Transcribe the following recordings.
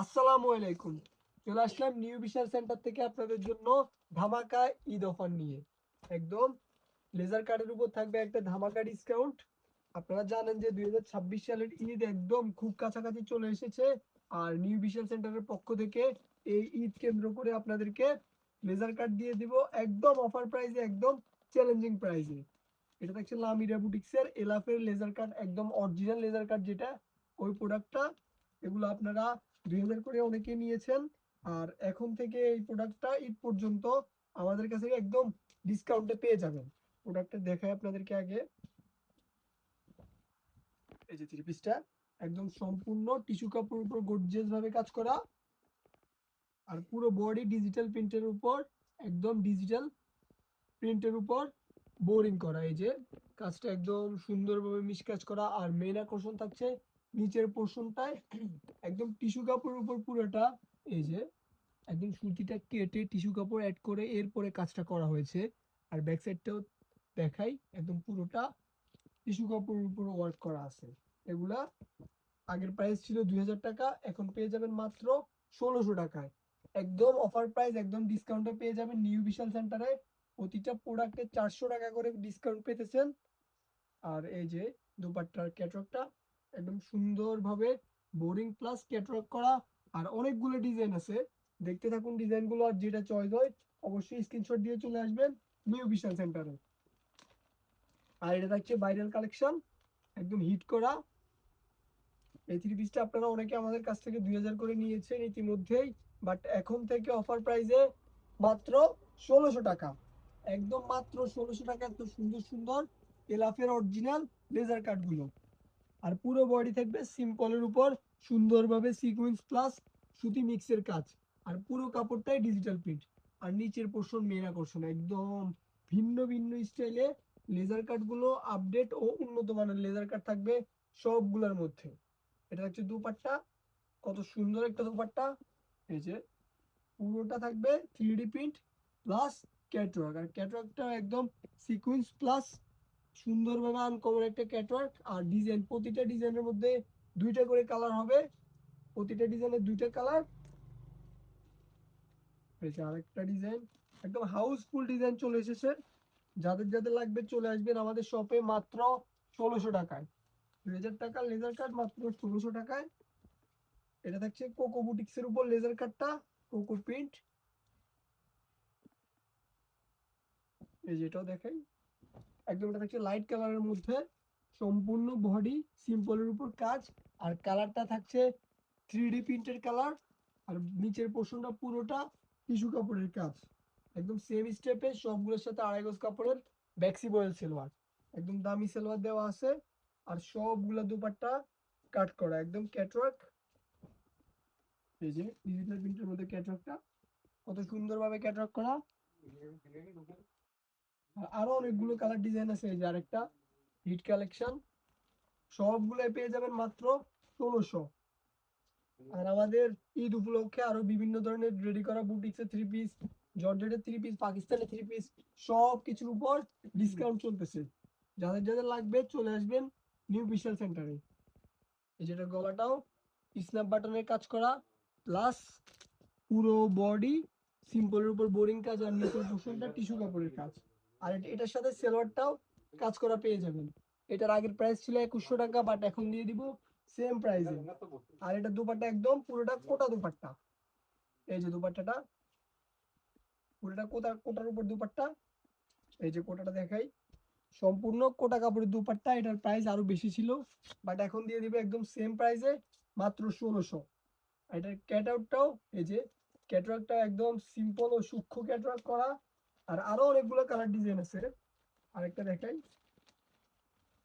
আসসালামু আলাইকুম। চলে আসলাম নিউ বিশাল সেন্টার থেকে আপনাদের জন্য ধামাকা ঈদ অফার নিয়ে। একদম লেজার কার্ডের উপর থাকবে একটা ধামাকা ডিসকাউন্ট। আপনারা জানেন যে 2026 সালের ঈদ একদম খুব কাছাকাছি চলে এসেছে। আর নিউ বিশাল সেন্টারের পক্ষ থেকে এই ঈদ কেন্দ্র করে আপনাদেরকে লেজার কার্ড দিয়ে দিব একদম অফার প্রাইসে, একদম চ্যালেঞ্জিং প্রাইসে। এটা থাকছে লামিরা বুটিক্সের এলাফের লেজার কার্ড, একদম অরিজিনাল লেজার কার্ড যেটা, ওই প্রোডাক্টটা। এগুলো আপনারা 2000 করে অনেকে নিয়েছেন। আর এখন থেকে এই প্রোডাক্টটা ঈদ পর্যন্ত আমাদের কাছে একদম ডিসকাউন্টে পেয়ে যাবেন। প্রোডাক্টটা দেখাই আপনাদেরকে আগে। এই যে থ্রি পিসটা একদম সম্পূর্ণ টিস্যু কাপড়ের উপর গর্জিয়াস ভাবে কাজ করা, আর পুরো বডি ডিজিটাল প্রিন্টের উপর, একদম ডিজিটাল প্রিন্টের উপর বোরিং করা। এই যে কাজটা একদম সুন্দরভাবে মিশকাজ করা। আর মেইন আকর্ষণ থাকছে নিচের পোর্শনটায় একদম টিস্যু কাপড়ের উপর পুরোটা, এই যে একদম সুতিটা কেটে টিস্যু কাপড় অ্যাড করে এরপরে কাজটা করা হয়েছে। আর ব্যাক সাইডটাও দেখাই, একদম পুরোটা টিস্যু কাপড়ের উপর ওয়ার্ক করা আছে। এগুলা আগের প্রাইস ছিল 2000 টাকা, এখন পেয়ে যাবেন মাত্র 1600 টাকায়। একদম অফার প্রাইস, একদম ডিসকাউন্টে পেয়ে যাবেন নিউ বিশাল সেন্টারে। প্রতিটা প্রোডাক্টে 400 টাকা করে ডিসকাউন্ট পেতেছেন। আর এই যে দুপাট্টার ক্যাটওয়ার্কটা একদম সুন্দরভাবে বোরিং প্লাস ক্যাটওয়ার্ক করা। আর অনেকগুলো ডিজাইন আছে, দেখতে থাকুন ডিজাইনগুলো। আর যেটা চয়েস হয় অবশ্যই স্ক্রিনশট দিয়ে চলে আসবেন নিউ বিশাল সেন্টারে। আর এটা থাকছে ভাইরাল কালেকশন, একদম হিট করা। এই থ্রি পিসটা আপনারা অনেকে আমাদের কাছ থেকে 2000 করে নিয়েছেন ইতিমধ্যেই, বাট এখন থেকে অফার প্রাইসে মাত্র 1600 টাকা। একদম মাত্র 1600 টাকা, এত সুন্দর সুন্দর এলাফের অরিজিনাল লেজার কাটগুলো। আর পুরো বডি থাকবে সিম্পলের উপর সুন্দরভাবে সিকোয়েন্স প্লাস সুতি মিক্সের কাজ। আর পুরো কাপড়টাই ডিজিটাল প্রিন্ট। আর নিচের পোর্শন মেন আকর্ষণ, একদম ভিন্ন ভিন্ন স্টাইলে লেজার কাটগুলো আপডেট ও উন্নত মানের লেজার কাট থাকবে সবগুলোর মধ্যে। এটা হচ্ছে দুপাট্টা, কত সুন্দর একটা দুপাট্টা। এই যে পুরোটা থাকবে 3D প্রিন্ট প্লাস ক্যাটওয়ার্ক। আর ক্যাটওয়ার্কটা একদম সিকুয়েন্স প্লাস সুন্দরভাবে আনকমন একটা ক্যাটওয়ার্ক। আর ডিজাইন, প্রতিটা ডিজাইনের মধ্যে দুইটা করে কালার হবে, প্রতিটা ডিজাইনের দুইটা কালার। এই যে আরেকটা ডিজাইন, একদম হাউসফুল ডিজাইন চলে এসেছে। যাদের যাদের লাগবে চলে আসবেন আমাদের শপে মাত্র 1600 টাকায়। 2000 টাকার লেজার কাট মাত্র 1600 টাকায়। এটা থাকছে কোকো বুটিক্সের উপর লেজার কাটটা, কোকো প্রিন্ট। এই যেটাও দেখাই, একদম এটা থাকছে লাইট কালারের মধ্যে, সম্পূর্ণ বডি সিম্পলের উপর কাজ। আর কালারটা থাকছে 3D প্রিন্টের কালার। আর নিচের পোর্শনটা পুরোটা টিস্যু কাপড়ের কাজ, একদম সেম স্টেপে সবগুলোর সাথে আড়াই গজ কাপড়ের ব্যাক্সি বয়েল সেলোয়ার, একদম দামি সেলোয়ার দেওয়া আছে। আর সবগুলা দুপাট্টা কাট করা, একদম ক্যাটওয়ার্ক। এই যে ডিজিটাল প্রিন্টের মধ্যে ক্যাটওয়ার্কটা কত সুন্দরভাবে ক্যাটওয়ার্ক করা। আর আরো অনেকগুলো কালার ডিজাইন আছে। এই যে আরেকটা হিট কালেকশন, সবগুলো পেয়ে যাবেন মাত্র 1600। আর আমাদের ঈদ উপলক্ষে আরো বিভিন্ন ধরনের রেডি করা বুটিক্সের থ্রি পিস, জর্জেটের থ্রি পিস, পাকিস্তানের থ্রি পিস, সব কিছুর উপর ডিসকাউন্ট চলতেছে। যাদের যাদের লাগবে চলে আসবেন নিউ বিশাল সেন্টারে। এই যেটা গলাটাও স্ন্যাপ বাটনের কাজ করা, প্লাস পুরো বডি সিম্পলের উপর বোরিং কাজ। আর নিচের পোর্শনটা টিস্যু কাপড়ের কাজ। আর এটার সাথে সেলোয়ারটাও কাজ করা পেয়ে যাবেন। এটার আগের প্রাইস ছিল 2100 টাকা, বাট এখন দিয়ে দিব সেম প্রাইসে। আর এটা দুপাট্টা একদম পুরোটা কোটা দুপাট্টা। এই যে দুপাট্টাটা পুরোটা কোটার উপর দুপাট্টা। এই যে কোটাটা দেখাই, সম্পূর্ণ কোটা কাপড়ের দুপাট্টা। এটার প্রাইস আরো বেশি ছিল, বাট এখন দিয়ে দিবে একদম সেম প্রাইসে মাত্র 1600। এটার ক্যাট আউটটাও, এই যে ক্যাটওয়ার্কটা একদম সিম্পল ও সূক্ষ্ম ক্যাটওয়ার্ক করা। আর আরো অনেকগুলো কালার ডিজাইন আছে, আরেকটা দেখাই।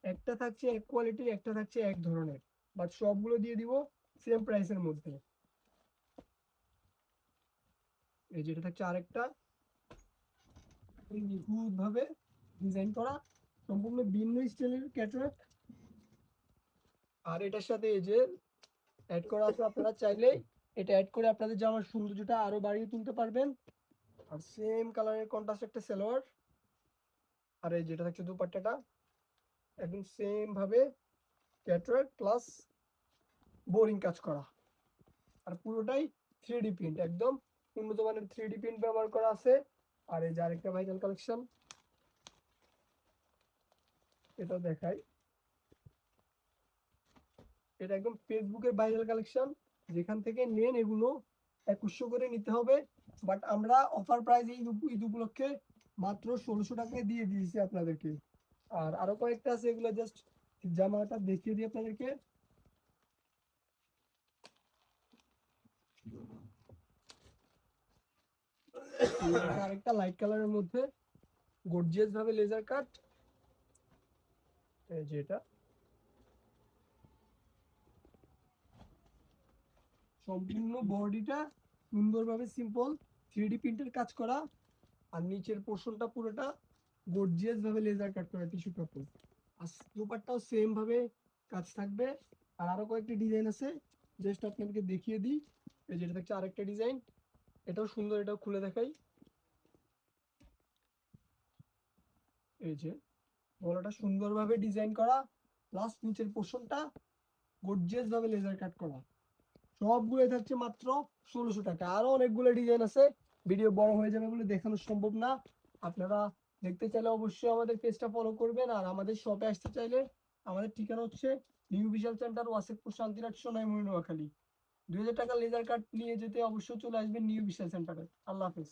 একটা থাকছে এক কোয়ালিটির, একটা থাকছে এক ধরনের, বাট সবগুলো দিয়ে দিব সেম প্রাইসের মধ্যে। এই যেটা থাকছে আরেকটা, নিখুঁত ভাবে ডিজাইন করা, সম্পূর্ণ ভিন্ন স্টাইলের ক্যাটওয়ার্ক। আর এটার সাথে এই যে অ্যাড করা আছে, আপনারা চাইলে এটা অ্যাড করে আপনাদের জামার সৌন্দর্যটা আরো বাড়িয়ে তুলতে পারবেন। আর সেম কালারের কন্ট্রাস্ট একটা সালোয়ার। আর এই যেটা থাকছে দুপাট্টাটা, একদম সেম ভাবে ক্যাটওয়ার্ক প্লাস বোরিং কাজ করা। আর পুরোটাই 3D প্রিন্ট, একদম উন্নত মানের 3D প্রিন্ট ব্যবহার করা আছে। আর এই যে আরেকটা ভাইরাল কালেকশন, এটা দেখাই। এটা একদম ফেসবুকের ভাইরাল কালেকশন, যেখান থেকে নেন এগুলো 2100 করে নিতে হবে, বাট আমরা অফার প্রাইস ঈদ উপলক্ষে মাত্র 1600 টাকায় দিয়ে দিয়েছি আপনাদেরকে। আর আরো কয়েকটা আছে, এগুলো জাস্ট জামাটা দেখিয়ে দিই আপনাদেরকে। আরেকটা লাইট কালারের মধ্যে গর্জিয়াস ভাবে লেজার কাট, এই যে এটা সম্পূর্ণ বডিটা সুন্দরভাবে সিম্পল 3D প্রিন্টের কাজ করা, আর নিচের পোর্শনটা পুরোটা গর্জিয়াস ভাবে লেজার কাট করা টিস্যু কাপড়। আর দুপাট্টাও সেম ভাবে কাজ থাকবে। আর আরো কয়েকটি ডিজাইন আছে, জাস্ট আপনাদেরকে দেখিয়ে দিই। এই যেটা দেখছে আরেকটা ডিজাইন, এটাও সুন্দর, এটাও খুলে দেখাই। এই যে গলাটা সুন্দরভাবে ডিজাইন করা, প্লাস নিচের পোর্শনটা গর্জিয়াস ভাবে লেজার কাট করা। সবগুলো থাকছে মাত্র 1600 টাকা। আরো অনেকগুলো ডিজাইন আছে, ভিডিও বড় হয়ে যাবে বলে দেখানো সম্ভব না। আপনারা দেখতে চাইলে অবশ্যই আমাদের পেজটা ফলো করবেন, আর আমাদের শপে আসতে চাইলে আমাদের ঠিকানা হচ্ছে নিউ বিশাল সেন্টার, ওয়াসেকপুর, শান্তিনাথ, সোনাইমুড়ি, নোয়াখালী। 2000 টাকা লেজার কাট নিয়ে যেতে অবশ্যই চলে আসবেন নিউ বিশাল সেন্টারে। আল্লাহ হাফেজ।